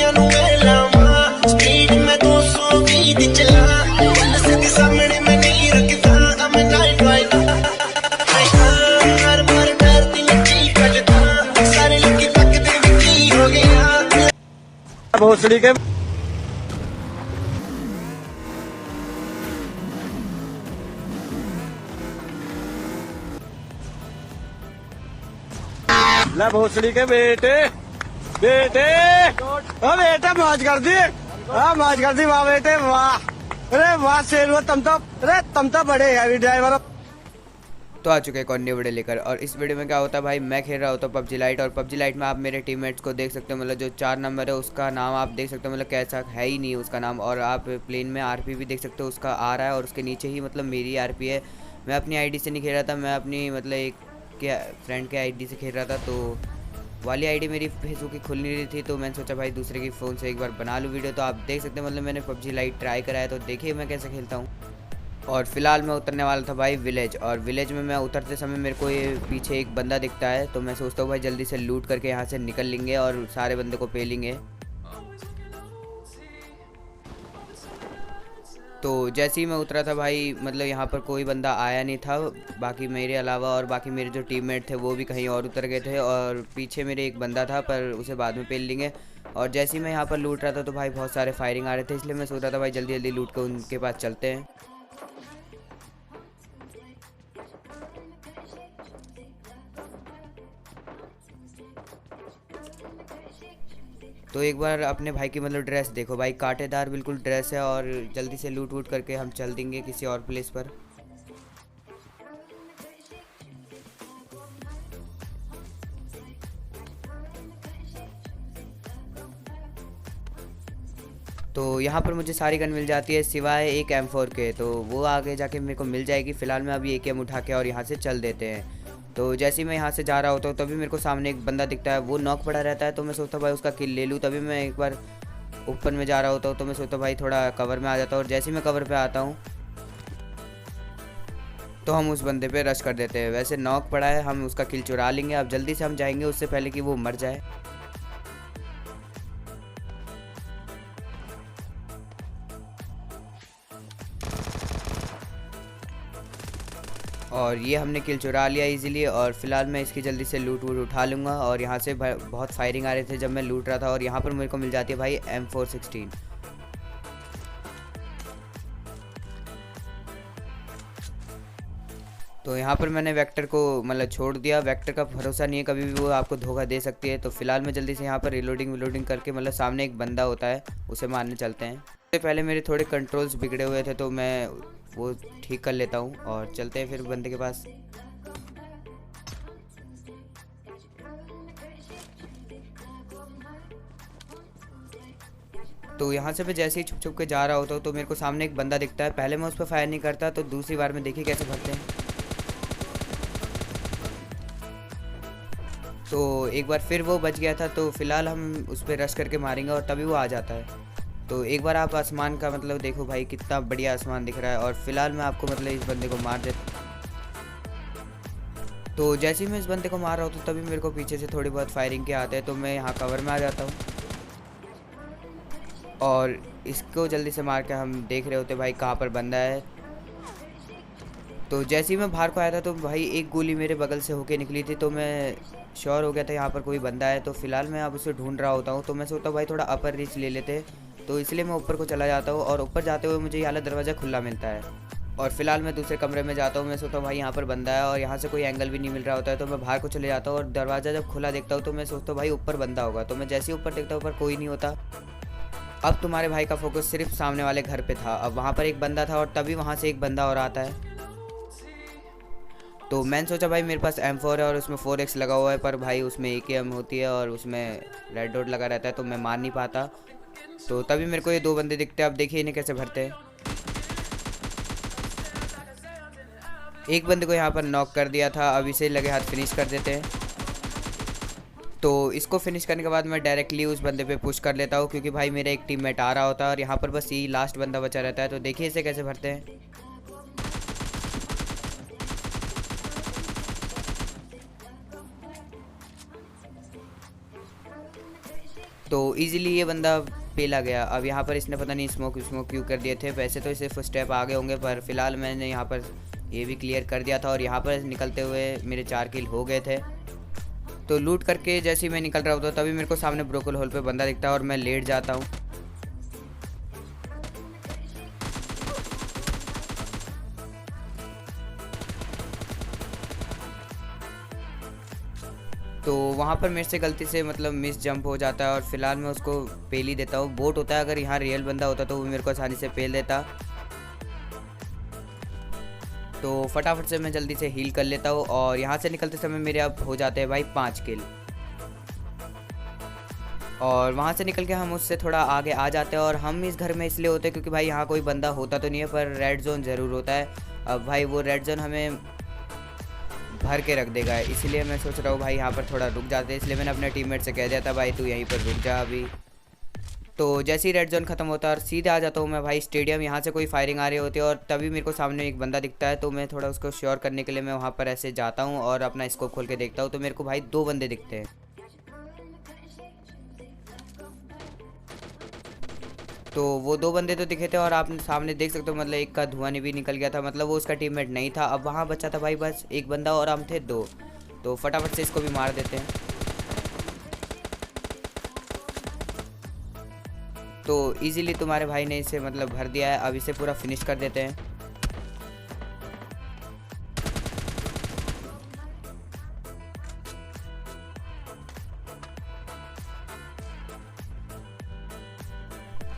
दुनिया नु लावा स्पीड में 220 दी चला पुलिस के सामने मैं नहीं रखता अब नाइट वाइला हर बार डरती मिट्टी कटता सारे लड़की तकते विकी हो गया भोसड़ी के ला भोसड़ी के बेटे बेटे ओ बेटा मौज कर दी। हाँ मौज कर दी वाह बेटे वाह। अरे वाह शेर वो तुम तो बड़े हैवी ड्राइवर हो। तो आ चुके एक और न्यू वीडियो लेकर। और इस वीडियो में क्या होता है भाई, मैं खेल रहा होता हूँ पबजी लाइट। और पबजी लाइट में आप मेरे टीममेट्स को देख सकते हो, मतलब जो 4 नंबर है उसका नाम आप देख सकते हो, मतलब कैसा है ही नहीं उसका नाम। और आप प्लेन में आरपी भी देख सकते हो उसका आ रहा है, और उसके नीचे ही मतलब मेरी आरपी है। मैं अपनी आईडी से नहीं खेल रहा था, मैं अपनी मतलब एक क्या फ्रेंड के आईडी से खेल रहा था। तो वाली आईडी मेरी फेसबुक की खुल नहीं रही थी, तो मैंने सोचा भाई दूसरे की फ़ोन से एक बार बना लूँ वीडियो। तो आप देख सकते हैं मतलब मैंने पबजी लाइट ट्राई करा है, तो देखिए मैं कैसे खेलता हूँ। और फिलहाल मैं उतरने वाला था भाई विलेज। और विलेज में मैं उतरते समय मेरे को ये पीछे एक बंदा दिखता है, तो मैं सोचता हूँ भाई जल्दी से लूट करके यहाँ से निकल लेंगे और सारे बंदे को पेलेंगे। तो जैसे ही मैं उतरा था भाई मतलब यहाँ पर कोई बंदा आया नहीं था बाकी मेरे अलावा, और बाकी मेरे जो टीममेट थे वो भी कहीं और उतर गए थे। और पीछे मेरे एक बंदा था पर उसे बाद में पेल लेंगे। और जैसे ही मैं यहाँ पर लूट रहा था तो भाई बहुत सारे फायरिंग आ रहे थे, इसलिए मैं सोच रहा था भाई जल्दी जल्दी लूट कर उनके पास चलते हैं। तो एक बार अपने भाई की मतलब ड्रेस देखो भाई, कांटेदार बिल्कुल ड्रेस है। और जल्दी से लूट वूट करके हम चल देंगे किसी और प्लेस पर। तो यहाँ पर मुझे सारी गन मिल जाती है सिवाय एक M4 के, तो वो आगे जाके मेरे को मिल जाएगी। फ़िलहाल मैं अभी AKM उठा के और यहाँ से चल देते हैं। तो जैसे ही मैं यहाँ से जा रहा होता हूँ तभी मेरे को सामने एक बंदा दिखता है, वो नॉक पड़ा रहता है। तो मैं सोचता हूँ भाई उसका किल ले लूँ। तभी मैं एक बार ऊपर में जा रहा होता हूँ, तो मैं सोचता हूँ भाई थोड़ा कवर में आ जाता हूँ। और जैसे ही मैं कवर पे आता हूँ तो हम उस बंदे पे रश कर देते हैं। वैसे नॉक पड़ा है, हम उसका किल चुरा लेंगे। अब जल्दी से हम जाएंगे उससे पहले कि वो मर जाए। और ये हमने किल चुरा लिया इजीली। और फिलहाल मैं इसकी जल्दी से लूट वूट उठा लूँगा। और यहाँ से बहुत फायरिंग आ रहे थे जब मैं लूट रहा था। और यहाँ पर मेरे को मिल जाती है भाई M416। तो यहाँ पर मैंने वेक्टर को मतलब छोड़ दिया। वेक्टर का भरोसा नहीं है, कभी भी वो आपको धोखा दे सकती है। तो फिलहाल मैं जल्दी से यहाँ पर रिलोडिंग करके मतलब सामने एक बंदा होता है उसे मारने चलते हैं। इससे पहले मेरे थोड़े कंट्रोल्स बिगड़े हुए थे, तो मैं वो ठीक कर लेता हूँ और चलते हैं फिर बंदे के पास। तो यहाँ से मैं जैसे ही छुप छुप के जा रहा होता हूँ तो मेरे को सामने एक बंदा दिखता है। पहले मैं उस पर फायर नहीं करता, तो दूसरी बार में देखिए कैसे भरते हैं। तो एक बार फिर वो बच गया था, तो फिलहाल हम उस पर रश करके मारेंगे और तभी वो आ जाता है। तो एक बार आप आसमान का मतलब देखो भाई कितना बढ़िया आसमान दिख रहा है। और फिलहाल मैं आपको मतलब इस बंदे को मार देता। तो जैसे ही मैं इस बंदे को मार रहा हूँ तो तभी मेरे को पीछे से थोड़ी बहुत फायरिंग के आते हैं, तो मैं यहाँ कवर में आ जाता हूँ। और इसको जल्दी से मार के हम देख रहे होते भाई कहाँ पर बंदा है। तो जैसे ही मैं बाहर को आया था तो भाई एक गोली मेरे बगल से होके निकली थी, तो मैं श्योर हो गया था यहाँ पर कोई बंदा है। तो फिलहाल मैं अब उसे ढूंढ रहा होता हूँ। तो मैं सोचता हूँ भाई थोड़ा अपर रीच ले लेते, तो इसलिए मैं ऊपर को चला जाता हूँ। और ऊपर जाते हुए मुझे ये वाला दरवाज़ा खुला मिलता है। और फिलहाल मैं दूसरे कमरे में जाता हूँ। मैं सोचता हूँ भाई यहाँ पर बंदा है और यहाँ से कोई एंगल भी नहीं मिल रहा होता है, तो मैं बाहर को चले जाता हूँ। और दरवाज़ा जब खुला देखता हूँ तो मैं सोचता हूँ भाई ऊपर बंदा होगा। तो मैं जैसे ही ऊपर देखता हूँ ऊपर कोई नहीं होता। अब तुम्हारे भाई का फोकस सिर्फ सामने वाले घर पे था। अब वहाँ पर एक बंदा था और तभी वहाँ से एक बंदा और आता है। तो मैंने सोचा भाई मेरे पास M4 है और उसमें 4x लगा हुआ है, पर भाई उसमें AKM होती है और उसमें रेड डॉट लगा रहता है, तो मैं मार नहीं पाता। तो तभी मेरे को ये 2 बंदे दिखते हैं। अब देखिए इन्हें कैसे भरते हैं। एक बंदे को यहाँ पर नॉक कर दिया था, अब इसे लगे हाथ फिनिश कर देते हैं। तो इसको फिनिश करने के बाद मैं डायरेक्टली उस बंदे पे पुश कर लेता हूँ, क्योंकि भाई मेरा एक टीममेट आ रहा होता है और यहाँ पर बस यही लास्ट बंदा बचा रहता है। तो देखिए इसे कैसे भरते हैं। तो इजीली ये बंदा पेला गया। अब यहाँ पर इसने पता नहीं स्मोक क्यों कर दिए थे। वैसे तो इसे फुट स्टेप आगे होंगे, पर फिलहाल मैंने यहाँ पर ये भी क्लियर कर दिया था और यहाँ पर निकलते हुए मेरे 4 किल हो गए थे। तो लूट करके जैसे ही मैं निकल रहा होता तभी मेरे को सामने ब्रोकल होल पे बंदा दिखता है और मैं लेट जाता हूँ। तो वहाँ पर मेरे से गलती से मतलब मिस जंप हो जाता है और फिलहाल मैं उसको पेल ही देता हूँ। बोट होता है, अगर यहाँ रियल बंदा होता तो वो मेरे को आसानी से पेल देता। तो फटाफट से मैं जल्दी से हील कर लेता हूँ और यहाँ से निकलते समय मेरे अब हो जाते हैं भाई 5 किल। और वहाँ से निकल के हम उससे थोड़ा आगे आ जाते हैं और हम इस घर में इसलिए होते हैं क्योंकि भाई यहाँ कोई बंदा होता तो नहीं है, पर रेड जोन ज़रूर होता है। अब भाई वो रेड जोन हमें भर के रख देगा, इसलिए मैं सोच रहा हूँ भाई यहाँ पर थोड़ा रुक जाते हैं। इसलिए मैंने अपने टीममेट से कह दिया था भाई तू यहीं पर रुक जा अभी। तो जैसे ही रेड जोन ख़त्म होता है और सीधे आ जाता हूँ मैं भाई स्टेडियम। यहाँ से कोई फायरिंग आ रही होती है और तभी मेरे को सामने एक बंदा दिखता है। तो मैं थोड़ा उसको श्योर करने के लिए मैं वहाँ पर ऐसे जाता हूँ और अपना स्कोप खोल के देखता हूँ। तो मेरे को भाई 2 बंदे दिखते हैं। तो वो 2 बंदे तो दिखे थे और आप सामने देख सकते हो, मतलब एक का धुआं भी निकल गया था, मतलब वो उसका टीममेट नहीं था। अब वहाँ बचा था भाई बस एक बंदा और हम थे 2। तो फटाफट से इसको भी मार देते हैं। तो इजीली तुम्हारे भाई ने इसे मतलब भर दिया है। अब इसे पूरा फिनिश कर देते हैं।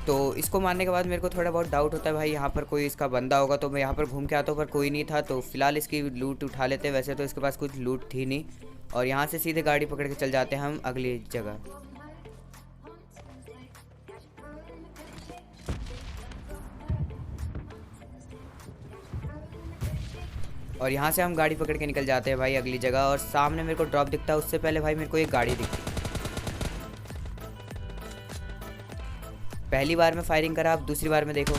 तो इसको मारने के बाद मेरे को थोड़ा बहुत डाउट होता है भाई यहाँ पर कोई इसका बंदा होगा। तो मैं यहाँ पर घूम के आता हूँ पर कोई नहीं था। तो फिलहाल इसकी लूट उठा लेते हैं। वैसे तो इसके पास कुछ लूट थी नहीं और यहाँ से सीधे गाड़ी पकड़ के चल जाते हैं हम अगली जगह। और यहाँ से हम गाड़ी पकड़ के निकल जाते हैं भाई अगली जगह। और सामने मेरे को ड्रॉप दिखता है, उससे पहले भाई मेरे को एक गाड़ी दिखती। पहली बार में फायरिंग करा, अब दूसरी बार में देखो।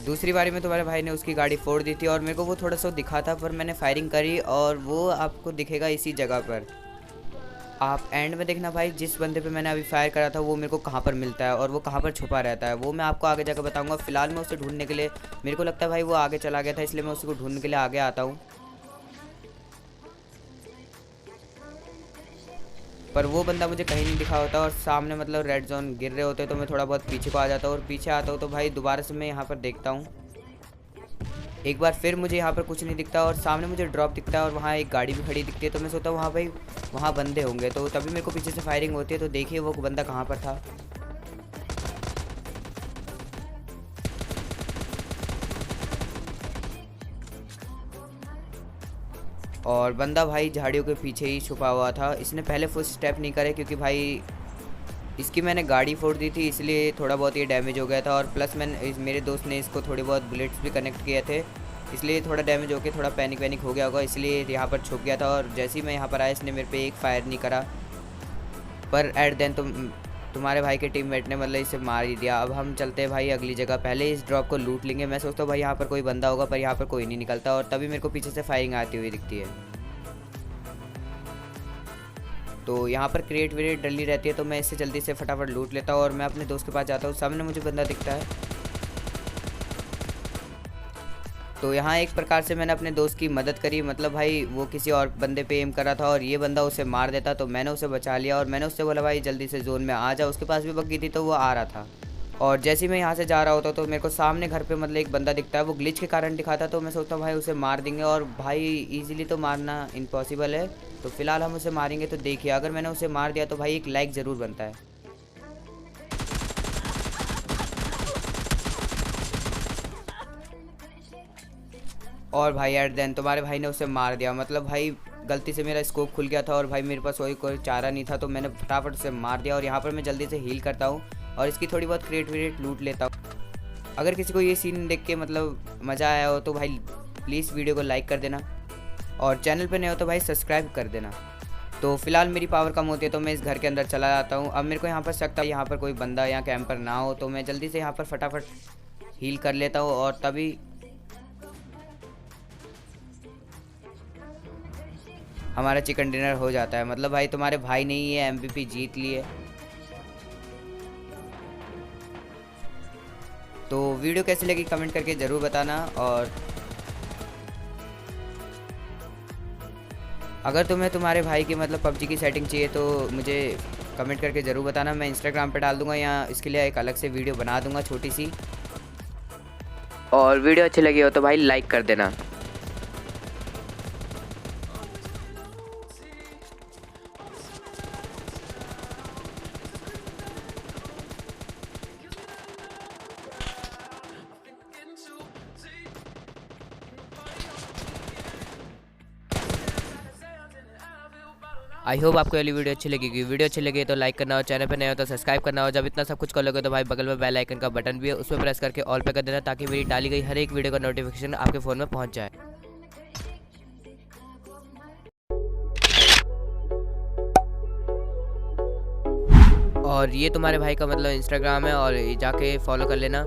दूसरी बारी में तुम्हारे भाई ने उसकी गाड़ी फोड़ दी थी और मेरे को वो थोड़ा सा दिखा था, पर मैंने फायरिंग करी और वो आपको दिखेगा इसी जगह पर। आप एंड में देखना भाई जिस बंदे पे मैंने अभी फायर करा था वो मेरे को कहाँ पर मिलता है और वो कहाँ पर छुपा रहता है, वो मैं आपको आगे जाकर बताऊंगा। फिलहाल मैं उसे ढूंढने के लिए, मेरे को लगता है भाई वो आगे चला गया था, इसलिए मैं उसको ढूंढने के लिए आगे आता हूँ। पर वो बंदा मुझे कहीं नहीं दिखा होता और सामने मतलब रेड जोन गिर रहे होते तो मैं थोड़ा बहुत पीछे को आ जाता हूँ। और पीछे आता हूँ तो भाई दोबारा से मैं यहाँ पर देखता हूँ। एक बार फिर मुझे यहाँ पर कुछ नहीं दिखता और सामने मुझे ड्रॉप दिखता है और वहाँ एक गाड़ी भी खड़ी दिखती है। तो मैं सोचता हूँ वहाँ भाई वहाँ बंदे होंगे, तो तभी मेरे को पीछे से फायरिंग होती है। तो देखिए वो बंदा कहाँ पर था। और बंदा भाई झाड़ियों के पीछे ही छुपा हुआ था। इसने पहले फुट स्टेप नहीं करे क्योंकि भाई इसकी मैंने गाड़ी फोड़ दी थी, इसलिए थोड़ा बहुत ये डैमेज हो गया था। और प्लस मेरे दोस्त ने इसको थोड़े बहुत बुलेट्स भी कनेक्ट किए थे, इसलिए थोड़ा डैमेज होकर थोड़ा पैनिक हो गया होगा, इसलिए यहाँ पर छुप गया था। और जैसे ही मैं यहाँ पर आया इसने मेरे पे एक फायर नहीं करा, पर एट देन तुम्हारे भाई के टीममेट ने मतलब इसे मार ही दिया। अब हम चलते हैं भाई अगली जगह, पहले इस ड्रॉप को लूट लेंगे। मैं सोचता हूँ भाई यहाँ पर कोई बंदा होगा, पर यहाँ पर कोई नहीं निकलता और तभी मेरे को पीछे से फायरिंग आती हुई दिखती है। तो यहाँ पर क्रिएट विरेट डली रहती है, तो मैं इससे जल्दी से फटाफट लूट लेता हूँ और मैं अपने दोस्त के पास जाता हूँ। सामने मुझे बंदा दिखता है, तो यहाँ एक प्रकार से मैंने अपने दोस्त की मदद करी। मतलब भाई वो किसी और बंदे पे एम कर रहा था और ये बंदा उसे मार देता, तो मैंने उसे बचा लिया और मैंने उससे बोला भाई जल्दी से जोन में आ जा। उसके पास भी बग्गी थी तो वो आ रहा था। और जैसे ही मैं यहाँ से जा रहा होता तो मेरे को सामने घर पे मतलब एक बंदा दिखता है, वो ग्लिच के कारण दिखाता, तो मैं सोचता हूँ भाई उसे मार देंगे। और भाई ईजिली तो मारना इम्पॉसिबल है, तो फिलहाल हम उसे मारेंगे। तो देखिए अगर मैंने उसे मार दिया तो भाई एक लाइक ज़रूर बनता है। और भाई एट देन तुम्हारे भाई ने उसे मार दिया। मतलब भाई गलती से मेरा स्कोप खुल गया था और भाई मेरे पास कोई चारा नहीं था, तो मैंने फटाफट उसे मार दिया। और यहाँ पर मैं जल्दी से हील करता हूँ और इसकी थोड़ी बहुत क्रिएट लूट लेता हूँ। अगर किसी को ये सीन देख के मतलब मज़ा आया हो तो भाई प्लीज़ वीडियो को लाइक कर देना और चैनल पे नए हो तो भाई सब्सक्राइब कर देना। तो फिलहाल मेरी पावर कम होती है तो मैं इस घर के अंदर चला जाता हूँ। अब मेरे को यहाँ पर शक था यहाँ पर कोई बंदा या कैंपर ना हो, तो मैं जल्दी से यहाँ पर फटाफट हील कर लेता हूँ और तभी हमारा चिकन डिनर हो जाता है। मतलब भाई तुम्हारे भाई ने ही ये MVP जीत लिए। तो वीडियो कैसी लगी कमेंट करके ज़रूर बताना, और अगर तुम्हें तुम्हारे भाई की मतलब PUBG की सेटिंग चाहिए तो मुझे कमेंट करके ज़रूर बताना। मैं इंस्टाग्राम पे डाल दूंगा या इसके लिए एक अलग से वीडियो बना दूंगा छोटी सी। और वीडियो अच्छी लगी हो तो भाई लाइक कर देना। आई होप आपको ये वीडियो अच्छी लगेगी। वीडियो अच्छी लगी तो लाइक करना, और चैनल पे नए हो तो सब्सक्राइब करना। और जब इतना सब कुछ कर लोगे तो भाई बगल में बेल आइकन का बटन भी है, उस पर प्रेस करके ऑल पे कर देना, ताकि मेरी डाली गई हर एक वीडियो का नोटिफिकेशन आपके फ़ोन में पहुंच जाए। और ये तुम्हारे भाई का मतलब इंस्टाग्राम है, और जाके फॉलो कर लेना।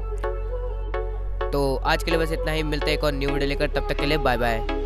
तो आज के लिए बस इतना ही, मिलते हैं एक और न्यू वीडियो लेकर, तब तक के लिए बाय बाय।